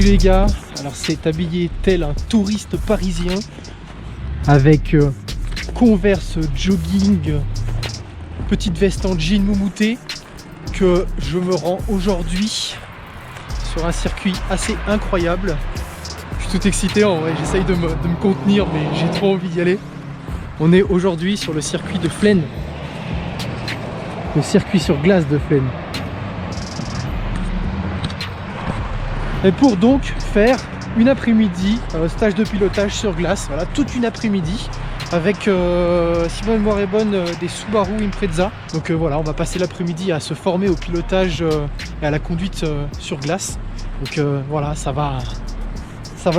les gars. Alors c'est habillé tel un touriste parisien avec Converse jogging, petite veste en jean moumouté que je me rends aujourd'hui sur un circuit assez incroyable. Je suis tout excité en vrai, j'essaye de me contenir mais j'ai trop envie d'y aller. On est aujourd'hui sur le circuit de Flaine. Le circuit sur glace de Flaine. Et pour donc faire une après-midi, stage de pilotage sur glace, voilà, toute une après-midi avec, si ma mémoire est bonne, des Subaru Impreza. Donc voilà, on va passer l'après-midi à se former au pilotage et à la conduite sur glace. Donc voilà, ça va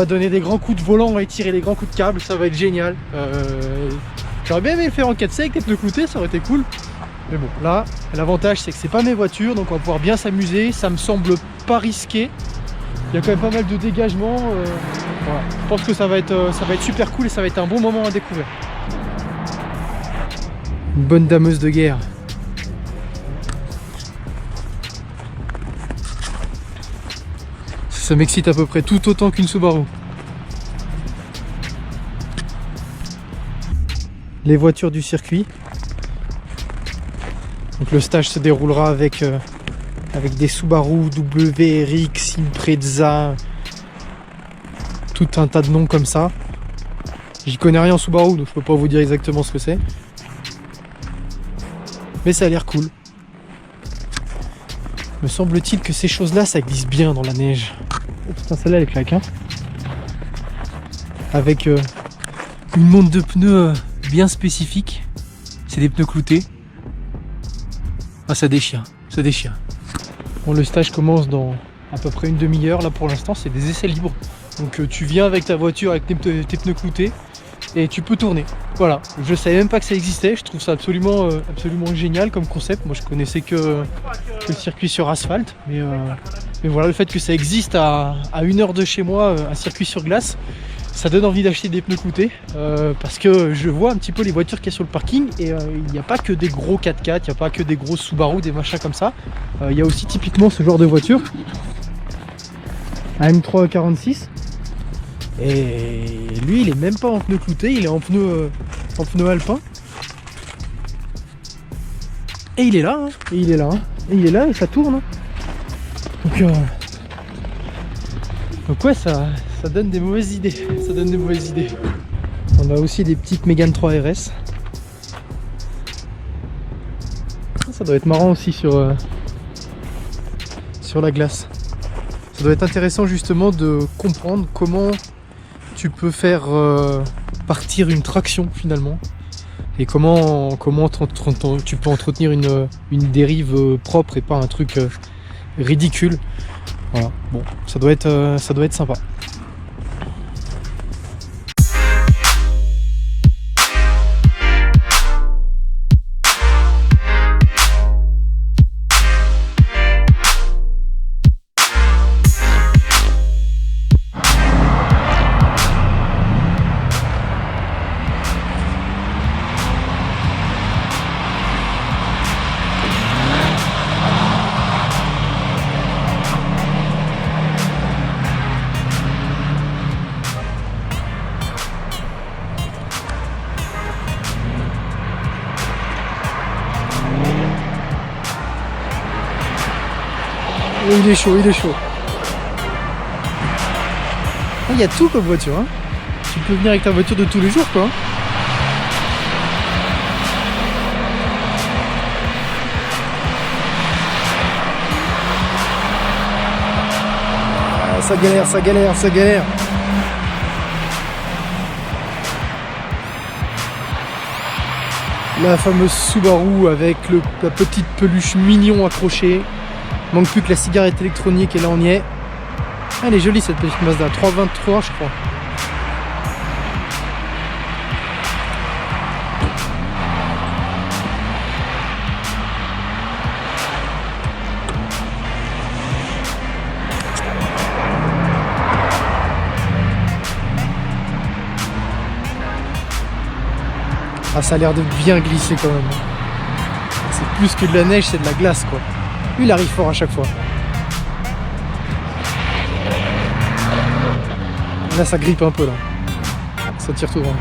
donner des grands coups de volant et tirer des grands coups de câble, ça va être génial. J'aurais bien aimé le faire en 4C avec des pneus cloutés, ça aurait été cool. Mais bon, là, l'avantage c'est que c'est pas mes voitures, donc on va pouvoir bien s'amuser, ça me semble pas risqué. Il y a quand même pas mal de dégagement. Voilà. Je pense que ça va être super cool et ça va être un bon moment à découvrir. Une bonne dameuse de guerre. Ça m'excite à peu près tout autant qu'une Subaru. Les voitures du circuit. Donc le stage se déroulera avec des Subaru, WRX, Impreza, tout un tas de noms comme ça. J'y connais rien en Subaru, donc je peux pas vous dire exactement ce que c'est. Mais ça a l'air cool. Me semble-t-il que ces choses-là, ça glisse bien dans la neige. Oh putain, celle-là, elle claque, hein. Avec une montre de pneus bien spécifique. C'est des pneus cloutés. Ah, ça déchire, ça déchire. Bon, le stage commence dans à peu près une demi-heure. Là, pour l'instant, c'est des essais libres. Donc, tu viens avec ta voiture, avec tes pneus cloutés, et tu peux tourner. Voilà. Je savais même pas que ça existait. Je trouve ça absolument génial comme concept. Moi, je connaissais que le circuit sur asphalte, mais voilà, le fait que ça existe à 1 heure de chez moi, un circuit sur glace, ça donne envie d'acheter des pneus cloutés, parce que je vois un petit peu les voitures qu'il y a sur le parking et il n'y a pas que des gros 4x4, il n'y a pas que des gros Subaru, des machins comme ça. Il y a aussi typiquement ce genre de voiture, un M346, et lui il est même pas en pneus cloutés, il est en pneus alpin. Et il est là, hein, et il est là, hein, et il est là et ça tourne. Hein. Donc ouais, ça donne des mauvaises idées. Ça donne des mauvaises idées. On a aussi des petites Mégane 3 RS. Ça doit être marrant aussi sur la glace. Ça doit être intéressant justement de comprendre comment tu peux faire partir une traction finalement. Et comment tu peux entretenir une dérive propre et pas un truc ridicule. Voilà, bon, ça doit être sympa. Il est chaud, il est chaud. Il y a tout comme voiture, hein. Tu peux venir avec ta voiture de tous les jours, quoi. Ah, ça galère, ça galère, ça galère. La fameuse Subaru avec la petite peluche mignon accrochée. Manque plus que la cigarette électronique et là on y est. Elle est jolie cette petite Mazda, 323 je crois. Ah, ça a l'air de bien glisser quand même. C'est plus que de la neige, c'est de la glace quoi. Il arrive fort à chaque fois. Là ça grippe un peu là. Ça tire tout droit.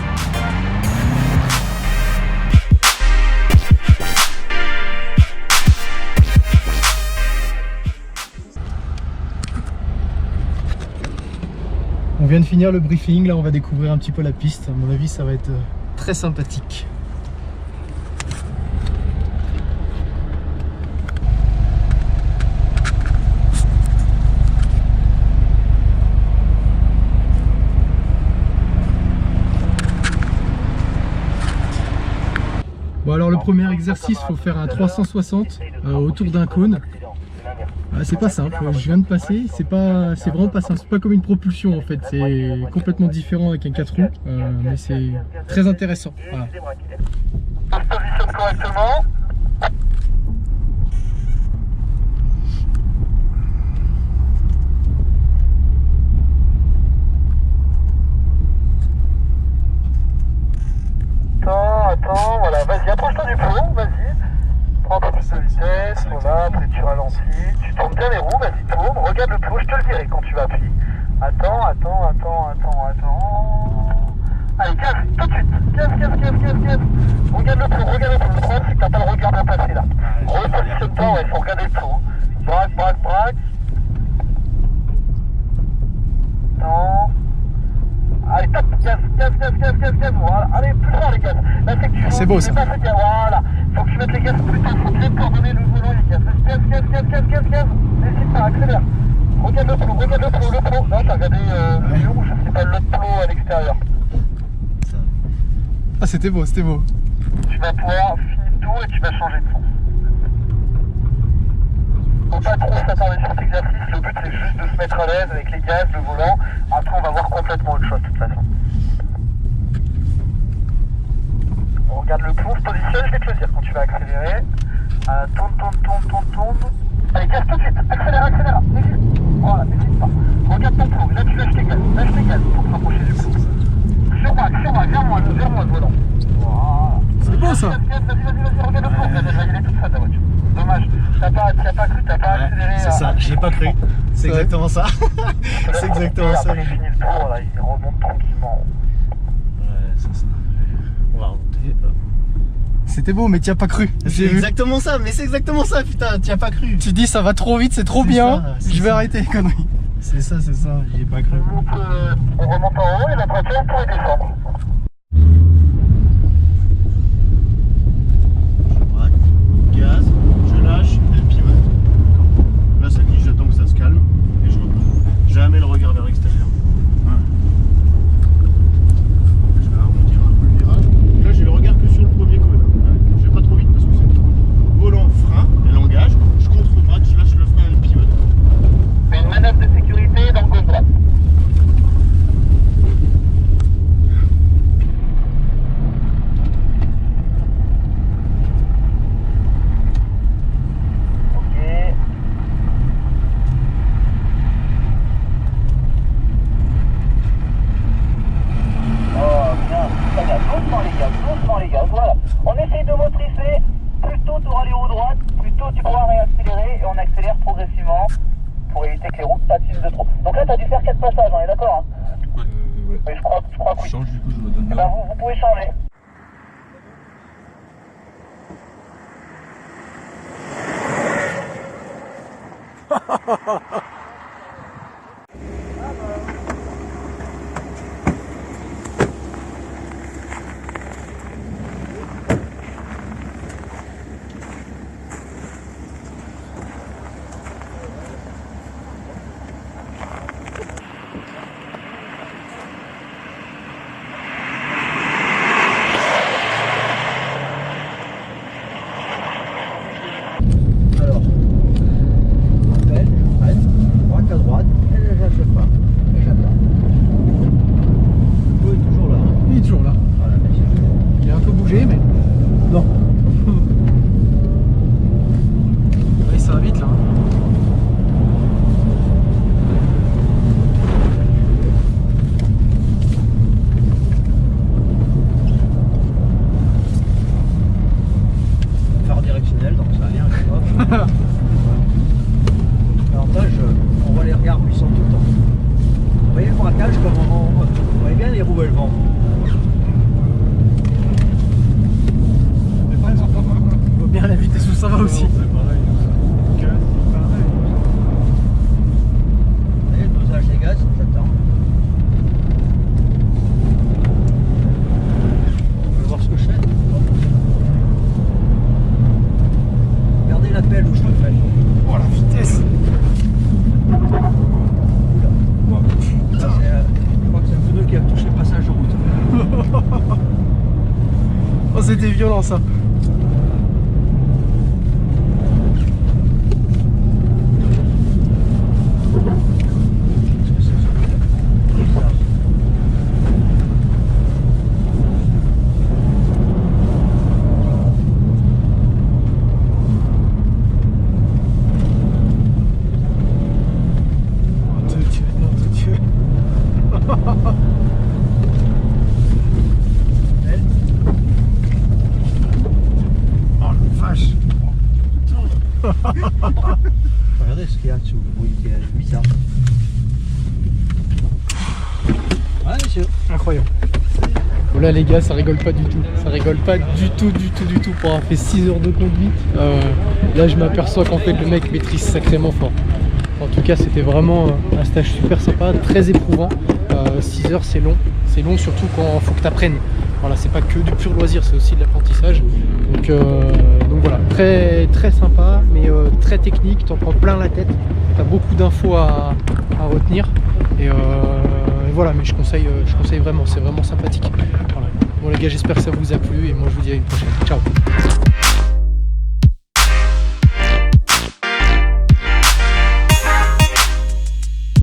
On vient de finir le briefing, là on va découvrir un petit peu la piste. À mon avis ça va être très sympathique. Bon alors le premier exercice, il faut faire un 360 autour d'un cône. C'est pas simple, je viens de passer, c'est vraiment pas simple, c'est pas comme une propulsion en fait, c'est complètement différent avec un 4 roues, mais c'est très intéressant. Voilà. On se positionne correctement. Attends, voilà, vas-y, approche-toi du plomb, vas-y. Prends un peu plus de vitesse, voilà, après tu ralentis, tu tournes bien les roues, vas-y, tourne, regarde le plomb, je te le dirai quand tu vas appuyer. Attends. Allez, gaz, tout de suite, gaz. Regarde le plomb, le problème c'est que t'as pas le regard bien passé là. Repositionne-toi, ouais, faut regarder le plomb. Braque. Attends. Allez, top, gaz, voilà. Allez, plus fort les gaz. Là, c'est que tu c'est beau ça. Voilà. Faut que tu mettes les gaz plus tôt, faut bien coordonner le volant et les gaz. Gaz. N'hésite pas, accélère. Regarde le plomb. Là, t'as regardé le jour où je sais pas l'autre plomb à l'extérieur. Ah, c'était beau. Tu vas pouvoir finir le tour et tu vas changer de sens. Faut pas trop s'attarder sur cet exercice, le but c'est juste de se mettre à l'aise avec les gaz, le volant. Après on va voir complètement autre chose de toute façon. On regarde le plomb, se positionne, je vais te le dire quand tu vas accélérer. Tourne. Allez, gaz tout de suite, accélère. Voilà, n'hésite pas. Regarde ton plomb, là tu lâches tes gaz pour te rapprocher du plomb. Sur moi, le volant. Voilà. C'est beau ça. Vas-y, regarde le plomb, il est toute seule ta voiture. Dommage, t'as pas cru, t'as pas accéléré. C'est ça, j'y ai pas cru. C'est exactement ça. C'est exactement ça. Après, il finit le tour, là, il remonte tranquillement. Ouais, c'est ça. On va remonter. C'était beau, mais t'y as pas cru. C'est exactement ça, mais c'est exactement ça, putain, t'y as pas cru. Tu dis ça va trop vite, c'est trop bien, je vais arrêter les conneries. C'est ça, j'y ai pas cru. On remonte en haut et la voiture pourrait descendre. Gaz, je lâche et le pivote. Là ça glisse, j'attends que ça se calme et je repose. Jamais le regard vers l'extérieur. Ouais. Je vais arrondir un peu le virage. Donc là j'ai le regard que sur le premier cône. Ouais. Je vais pas trop vite parce que c'est trop. Volant, frein et l'engage. Je contre-braque, je lâche le frein et le pivote. Fais une manœuvre de sécurité dans le gauche droite. Doucement les gars, voilà. On essaye de motricer, plus tôt tu auras les roues droites, plus tôt tu pourras réaccélérer et on accélère progressivement pour éviter que les roues patinent de trop. Donc là tu as dû faire 4 passages, on est d'accord hein? Ouais. Oui, je crois que oui. Change du coup, je me donne. Eh ben, vous pouvez changer. Alors, on appelle, prête. aussi. Et le dosage des gaz, ça t'attend. On va voir ce que je fais. Regardez la pelle où je le fais. Oh la vitesse! Je crois que c'est un pneu qui a touché le passage de route. Oh, c'était violent ça! Regardez ce qu'il y a dessous, le bruit qui est bizarre. Ouais, monsieur. Incroyable. Bon là les gars, ça rigole pas du tout. Ça rigole pas du tout pour avoir fait 6 heures de conduite. Là je m'aperçois qu'en fait le mec maîtrise sacrément fort. En tout cas c'était vraiment un stage super sympa, très éprouvant. 6 heures c'est long surtout quand il faut que tu apprennes. Voilà, c'est pas que du pur loisir, c'est aussi de l'apprentissage. Donc voilà, très sympa, mais très technique, t'en prends plein la tête, t'as beaucoup d'infos à retenir. Et voilà, mais je conseille vraiment, c'est vraiment sympathique. Voilà. Bon les gars, j'espère que ça vous a plu et moi je vous dis à une prochaine. Ciao.